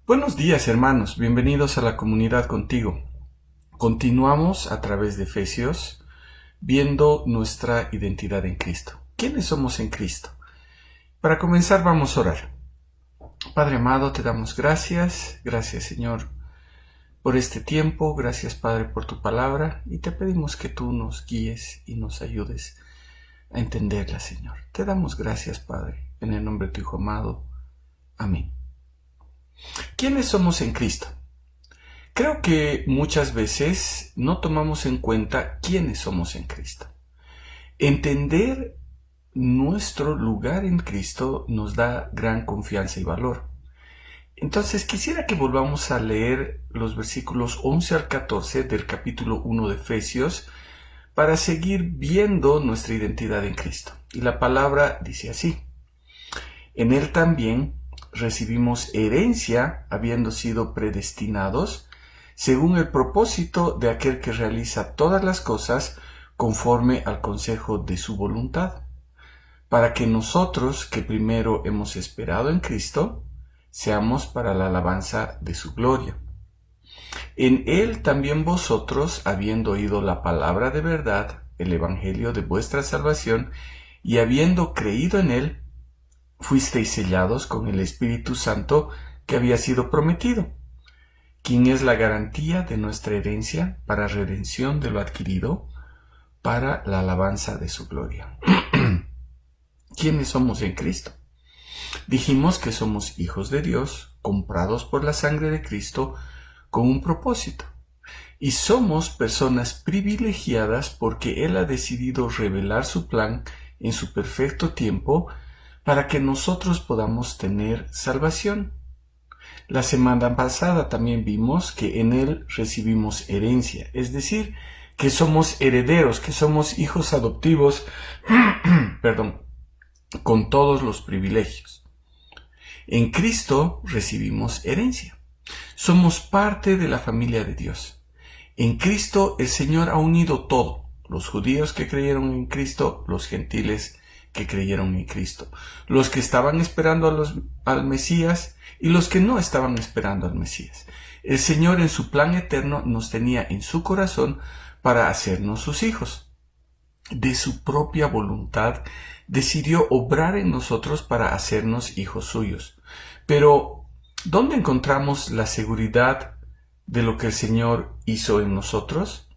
Buenos días, hermanos, bienvenidos a la comunidad contigo. Continuamos a través de Efesios viendo nuestra identidad en Cristo. ¿Quiénes somos en Cristo? Para comenzar vamos a orar. Padre amado, te damos gracias, Señor por este tiempo, gracias Padre por tu palabra y te pedimos que tú nos guíes y nos ayudes a entenderla, Señor. Te damos gracias, Padre, en el nombre de tu Hijo amado. Amén. ¿Quiénes somos en Cristo? Creo que muchas veces no tomamos en cuenta quiénes somos en Cristo. Entender nuestro lugar en Cristo nos da gran confianza y valor. Entonces quisiera que volvamos a leer los versículos 11 al 14 del capítulo 1 de Efesios para seguir viendo nuestra identidad en Cristo. Y la palabra dice así: en Él también recibimos herencia, habiendo sido predestinados según el propósito de aquel que realiza todas las cosas conforme al consejo de su voluntad, para que nosotros, que primero hemos esperado en Cristo, seamos para la alabanza de su gloria. En Él también vosotros, habiendo oído la palabra de verdad, el evangelio de vuestra salvación, y habiendo creído en Él, fuisteis sellados con el Espíritu Santo que había sido prometido, quien es la garantía de nuestra herencia para redención de lo adquirido, para la alabanza de su gloria. ¿Quiénes somos en Cristo? Dijimos que somos hijos de Dios, comprados por la sangre de Cristo, con un propósito. Y somos personas privilegiadas porque Él ha decidido revelar su plan en su perfecto tiempo para que nosotros podamos tener salvación. La semana pasada también vimos que en Él recibimos herencia, es decir, que somos herederos, que somos hijos adoptivos, con todos los privilegios. En Cristo recibimos herencia. Somos parte de la familia de Dios. En Cristo el Señor ha unido todo, los judíos que creyeron en Cristo, los gentiles que creyeron en Cristo, los que estaban esperando al Mesías y los que no estaban esperando al Mesías. El Señor en su plan eterno nos tenía en su corazón para hacernos sus hijos. De su propia voluntad decidió obrar en nosotros para hacernos hijos suyos. Pero, ¿dónde encontramos la seguridad de lo que el Señor hizo en nosotros?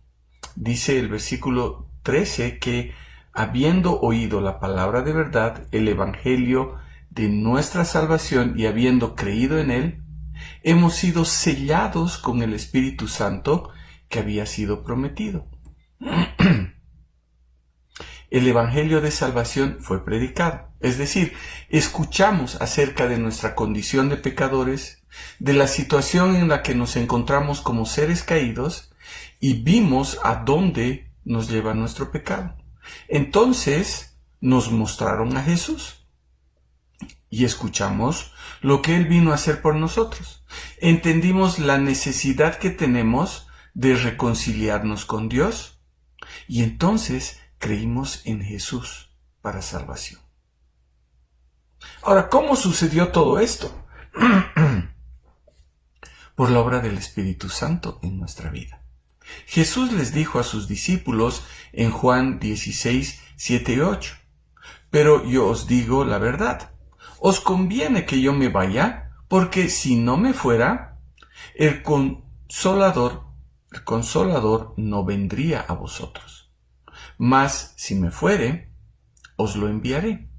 Dice el versículo 13 que, habiendo oído la palabra de verdad, el evangelio de nuestra salvación y habiendo creído en él, hemos sido sellados con el Espíritu Santo que había sido prometido. El evangelio de salvación fue predicado, es decir, escuchamos acerca de nuestra condición de pecadores, de la situación en la que nos encontramos como seres caídos y vimos a dónde nos lleva nuestro pecado. Entonces nos mostraron a Jesús y escuchamos lo que Él vino a hacer por nosotros. Entendimos la necesidad que tenemos de reconciliarnos con Dios y entonces creímos en Jesús para salvación. Ahora, ¿cómo sucedió todo esto? Por la obra del Espíritu Santo en nuestra vida. Jesús les dijo a sus discípulos en Juan 16, 7 y 8, pero yo os digo la verdad, os conviene que yo me vaya, porque si no me fuera, el Consolador no vendría a vosotros. Mas si me fuere, os lo enviaré,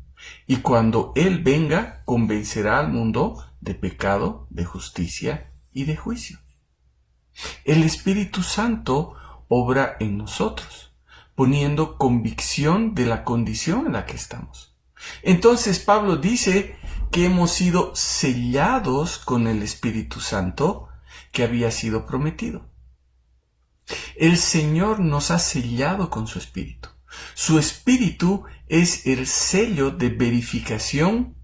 y cuando Él venga, convencerá al mundo de pecado, de justicia y de juicio. El Espíritu Santo obra en nosotros, poniendo convicción de la condición en la que estamos. Entonces Pablo dice que hemos sido sellados con el Espíritu Santo que había sido prometido. El Señor nos ha sellado con su Espíritu. Su Espíritu es el sello de verificación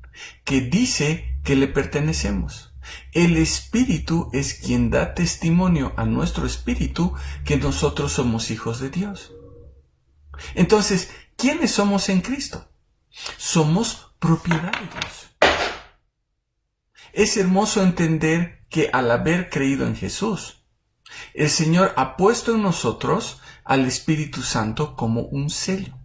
que dice que le pertenecemos. El Espíritu es quien da testimonio a nuestro espíritu que nosotros somos hijos de Dios. Entonces, ¿quiénes somos en Cristo? Somos propiedad de Dios. Es hermoso entender que al haber creído en Jesús, el Señor ha puesto en nosotros al Espíritu Santo como un sello.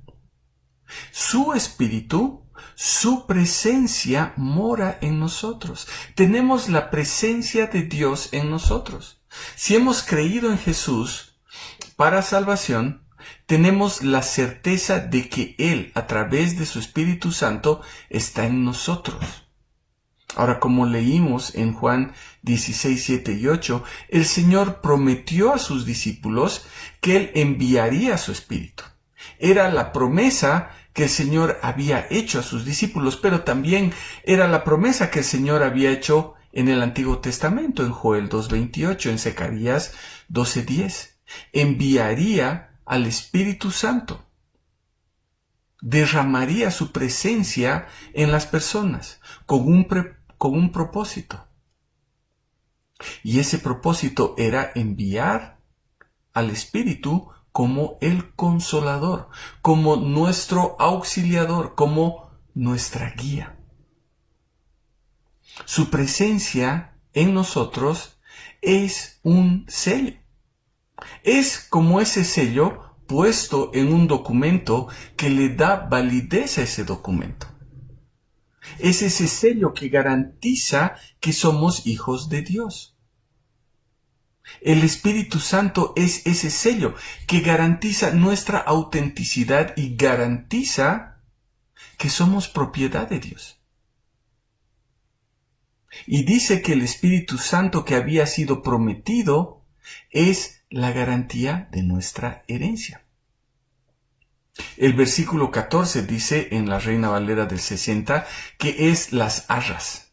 Su Espíritu, su presencia mora en nosotros. Tenemos la presencia de Dios en nosotros. Si hemos creído en Jesús para salvación, tenemos la certeza de que Él, a través de su Espíritu Santo, está en nosotros. Ahora, como leímos en Juan 16, 7 y 8, el Señor prometió a sus discípulos que Él enviaría su Espíritu. Era la promesa que el Señor había hecho a sus discípulos, pero también era la promesa que el Señor había hecho en el Antiguo Testamento, en Joel 2:28, en Zacarías 12:10. Enviaría al Espíritu Santo. Derramaría su presencia en las personas con un propósito. Y ese propósito era enviar al Espíritu como el Consolador, como nuestro auxiliador, como nuestra guía. Su presencia en nosotros es un sello. Es como ese sello puesto en un documento que le da validez a ese documento. Es ese sello que garantiza que somos hijos de Dios. El Espíritu Santo es ese sello que garantiza nuestra autenticidad y garantiza que somos propiedad de Dios. Y dice que el Espíritu Santo que había sido prometido es la garantía de nuestra herencia. El versículo 14 dice en la Reina Valera del 60 que es las arras.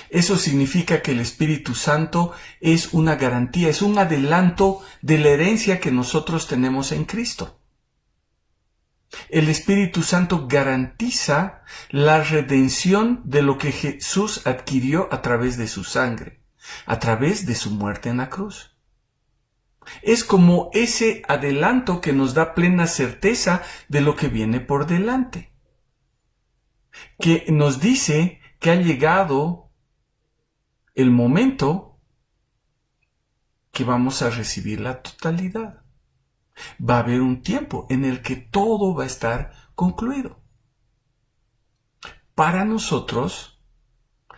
Eso significa que el Espíritu Santo es una garantía, es un adelanto de la herencia que nosotros tenemos en Cristo. El Espíritu Santo garantiza la redención de lo que Jesús adquirió a través de su sangre, a través de su muerte en la cruz. Es como ese adelanto que nos da plena certeza de lo que viene por delante, que nos dice que ha llegado el momento que vamos a recibir la totalidad. Va a haber un tiempo en el que todo va a estar concluido. Para nosotros,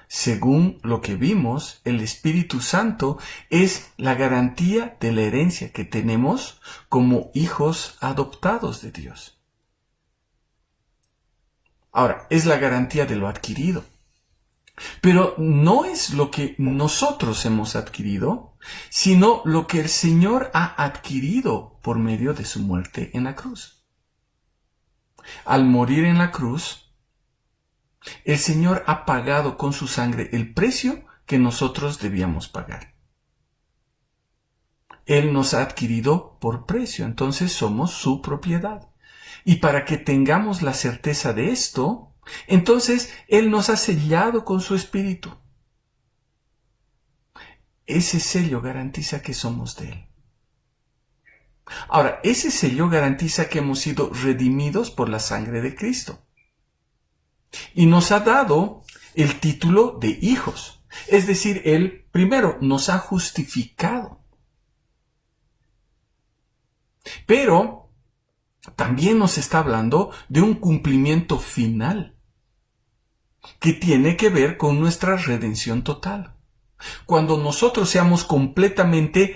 según lo que vimos, el Espíritu Santo es la garantía de la herencia que tenemos como hijos adoptados de Dios. Ahora, es la garantía de lo adquirido. Pero no es lo que nosotros hemos adquirido, sino lo que el Señor ha adquirido por medio de su muerte en la cruz. Al morir en la cruz, el Señor ha pagado con su sangre el precio que nosotros debíamos pagar. Él nos ha adquirido por precio, entonces somos su propiedad. Y para que tengamos la certeza de esto, entonces Él nos ha sellado con su Espíritu. Ese sello garantiza que somos de Él. Ahora, ese sello garantiza que hemos sido redimidos por la sangre de Cristo. Y nos ha dado el título de hijos. Es decir, Él primero nos ha justificado. Pero también nos está hablando de un cumplimiento final que tiene que ver con nuestra redención total. Cuando nosotros seamos completamente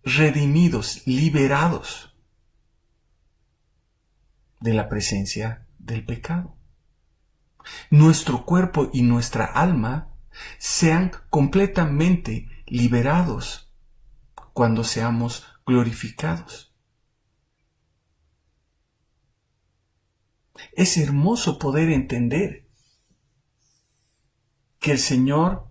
redimidos, liberados de la presencia del pecado. Nuestro cuerpo y nuestra alma sean completamente liberados cuando seamos glorificados. Es hermoso poder entender que el Señor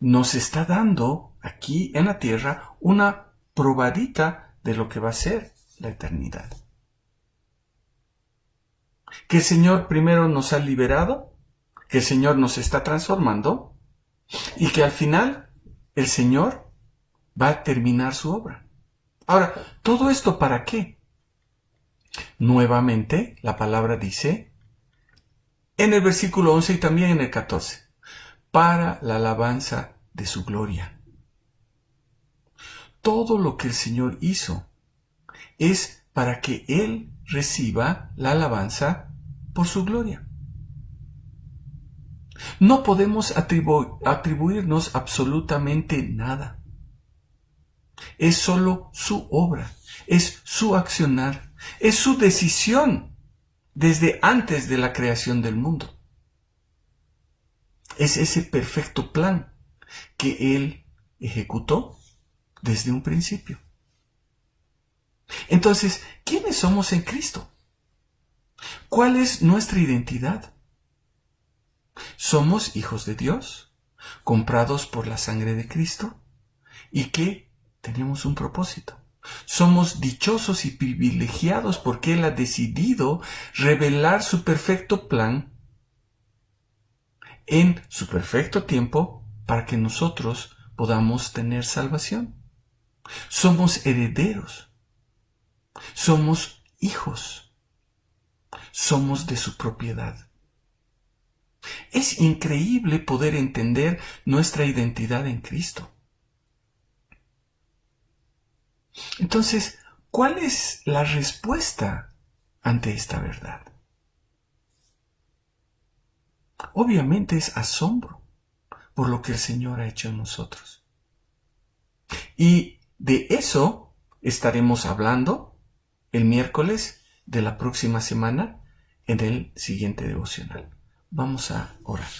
nos está dando aquí en la tierra una probadita de lo que va a ser la eternidad. Que el Señor primero nos ha liberado, que el Señor nos está transformando y que al final el Señor va a terminar su obra. Ahora, ¿todo esto para qué? Nuevamente, la palabra dice en el versículo 11 y también en el 14, para la alabanza de su gloria. Todo lo que el Señor hizo es para que Él reciba la alabanza por su gloria. No podemos atribuirnos absolutamente nada. Es solo su obra, es su accionar, es su decisión desde antes de la creación del mundo. Es ese perfecto plan que Él ejecutó desde un principio. Entonces, ¿quiénes somos en Cristo? ¿Cuál es nuestra identidad? Somos hijos de Dios, comprados por la sangre de Cristo, y que tenemos un propósito. Somos dichosos y privilegiados porque Él ha decidido revelar su perfecto plan en su perfecto tiempo para que nosotros podamos tener salvación. Somos herederos. Somos hijos. Somos de su propiedad. Es increíble poder entender nuestra identidad en Cristo. Entonces, ¿cuál es la respuesta ante esta verdad? Obviamente es asombro por lo que el Señor ha hecho en nosotros. Y de eso estaremos hablando el miércoles de la próxima semana en el siguiente devocional. Vamos a orar.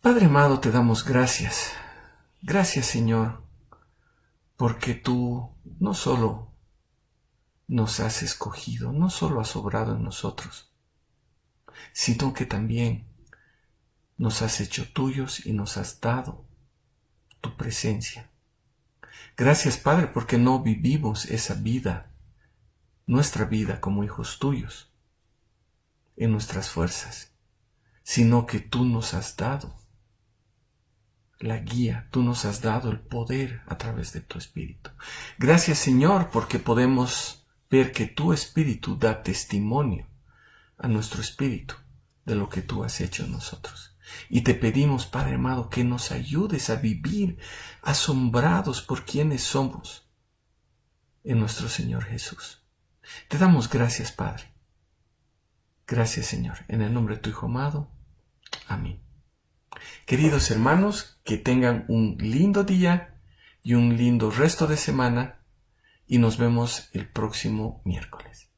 Padre amado, te damos gracias. Gracias, Señor, porque tú no solo nos has escogido, no solo has obrado en nosotros, sino que también nos has hecho tuyos y nos has dado tu presencia. Gracias, Padre, porque no vivimos esa vida, nuestra vida como hijos tuyos, en nuestras fuerzas, sino que tú nos has dado la guía, tú nos has dado el poder a través de tu Espíritu. Gracias, Señor, porque podemos ver que tu Espíritu da testimonio a nuestro espíritu de lo que tú has hecho en nosotros. Y te pedimos, Padre amado, que nos ayudes a vivir asombrados por quienes somos en nuestro Señor Jesús. Te damos gracias, Padre. Gracias, Señor. En el nombre de tu Hijo amado. Amén. Queridos hermanos, que tengan un lindo día y un lindo resto de semana y nos vemos el próximo miércoles.